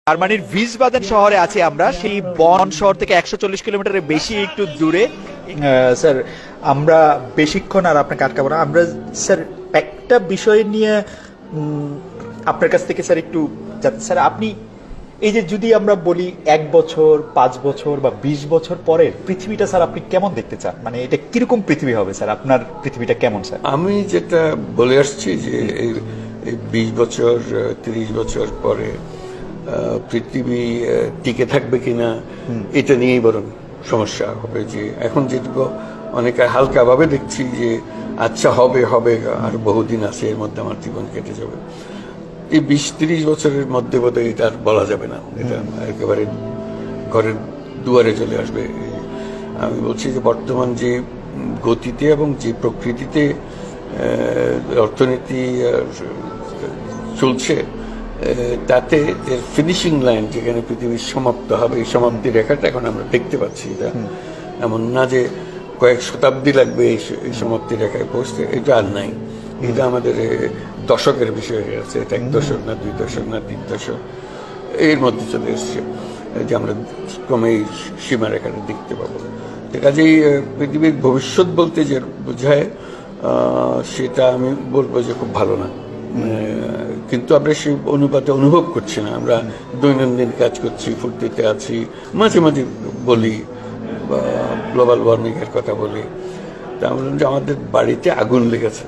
জার্মানির ভিসবাদেন শহরে আছি আমরা, সেই বন শহর থেকে 140 কিলোমিটারের বেশি একটু দূরে। স্যার আমরা বেশিক্ষণ আর আপনাকে আটকাবো না। আমরা স্যার একটা বিষয় নিয়ে আপনার কাছ থেকে স্যার একটু স্যার আপনি এই যে যদি আমরা বলি 1 বছর 5 বছর বা 20 বছর পরের পৃথিবীটা স্যার আপনি কেমন দেখতে চান, মানে এটা কিরকম পৃথিবী হবে স্যার, আপনার পৃথিবীটা কেমন স্যার? আমি যেটা বলে আসছি যে এই 20 বছর 30 বছর পরে পৃথিবী টিকে থাকবে কিনা এটা নিয়েই বরং সমস্যা হবে। যে এখন যেটুকু অনেকে হালকাভাবে দেখছি যে আচ্ছা হবে হবে আর বহুদিন আছে, এর মধ্যে আমার জীবন কেটে যাবে। এই 20-30 বছরের মধ্যে বোধহয় এটা আর বলা যাবে না, এটা একেবারে ঘরের দুয়ারে চলে আসবে। আমি বলছি যে বর্তমান যে গতিতে এবং যে প্রকৃতিতে অর্থনীতি চলছে, তাতে এর ফিনিশিং লাইন যেখানে পৃথিবীর সমাপ্ত হবে, এই সমাপ্তি রেখাটা এখন আমরা দেখতে পাচ্ছি। এটা এমন না যে কয়েক শতাব্দী লাগবে এই সমাপ্তি রেখায় পৌঁছতে, এটা আর নাই। এটা আমাদের দশকের বিষয় হয়ে গেছে। এটা 1 দশক না 2 দশক না 3 দশক এর মধ্যে চলে এসছে যে আমরা ক্রমে এই সীমারেখাটা দেখতে পাবো। কাজেই পৃথিবীর ভবিষ্যৎ বলতে যে বোঝায় সেটা আমি বলবো যে খুব ভালো না, কিন্তু আমরা সেই অনুপাতে অনুভব করছি না। আমরা দৈনন্দিন কাজ করছি, ফুর্তিতে আছি, মাঝে মাঝে বলি বা গ্লোবাল ওয়ার্মিং এর কথা বলি। তা আমরা বললাম যে আমাদের বাড়িতে আগুন লেগেছে,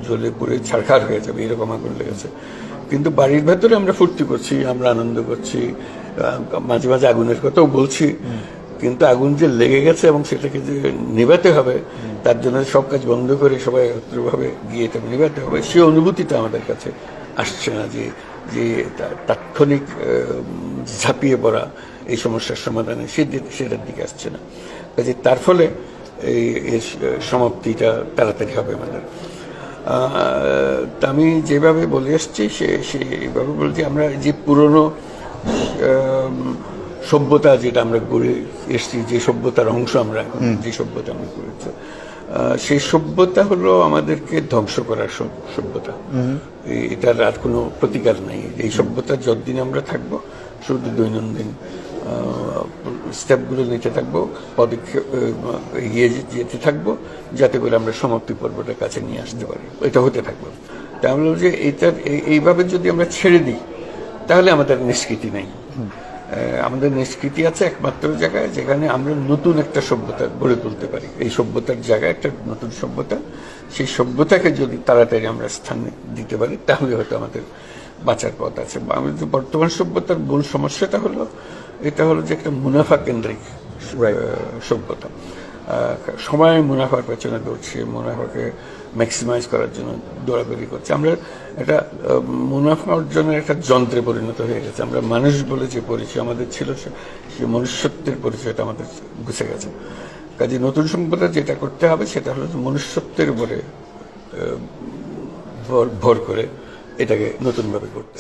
জ্বলে পুড়ে ছারখার হয়ে যাবে এরকম আগুন লেগেছে, কিন্তু বাড়ির ভেতরে আমরা ফুর্তি করছি, আমরা আনন্দ করছি, মাঝে মাঝে আগুনের কথাও বলছি। কিন্তু আগুন যে লেগে গেছে এবং সেটাকে যে নিভাতে হবে, তার জন্য সব কাজ বন্ধ করে সবাই একত্রভাবে গিয়ে এটা নিভাতে হবে, সে অনুভূতিটা আমাদের কাছে আসছে না। যে যে তাৎক্ষণিক ঝাঁপিয়ে পড়া এই সমস্যার সমাধানে সেটার দিকে আসছে না। কাজে তার ফলে এই সমাপ্তিটা তাড়াতাড়ি হবে আমাদের। আমি যেভাবে বলে এসছি সেইভাবে বলছি, আমরা যে পুরনো সভ্যতা যেটা আমরা গড়ে এসছি, যে সভ্যতার অংশ আমরা, যে সভ্যতা আমরা করেছি, সেই সভ্যতা হলো আমাদেরকে ধ্বংস করার সভ্যতা। এটার আর কোনো প্রতিকার নাই। এই সভ্যতা যতদিন আমরা থাকবো শুধু দৈনন্দিন স্টেপগুলো নিতে থাকবো, পদক্ষেপ এগিয়ে যেতে থাকবো, যাতে করে আমরা সমাপ্তি পর্বটার কাছে নিয়ে আসতে পারি। এটা হতে থাকবো। তা আমরা যে এইটার এইভাবে যদি আমরা ছেড়ে দিই, তাহলে আমাদের নিষ্কৃতি নেই। আমাদের নিষ্কৃতি আছে একমাত্র জায়গায় যেখানে আমরা নতুন একটা সভ্যতা গড়ে তুলতে পারি। এই সভ্যতার জায়গায় একটা নতুন সভ্যতা, সেই সভ্যতাকে যদি তাড়াতাড়ি আমরা স্থান দিতে পারি, তাহলে হয়তো আমাদের বাঁচার পথ আছে। আমাদের বর্তমান সভ্যতার মূল সমস্যাটা হলো এটা হলো যে একটা মুনাফা কেন্দ্রিক সভ্যতা। সময় মুনাফার পেছনে দৌড়ছে, মুনাফাকে ম্যাক্সিমাইজ করার জন্য দৌড়াদৌড়ি করছে। আমরা এটা মুনাফা অর্জনের একটা যন্ত্রে পরিণত হয়ে গেছে। আমরা মানুষ বলে যে পরিচয় আমাদের ছিল, সে মনুষ্যত্বের পরিচয়টা আমাদের গুছে গেছে। কাজে নতুন সভ্যতা যেটা করতে হবে সেটা হলো মনুষ্যত্বের উপরে ভর করে এটাকে নতুনভাবে করতে।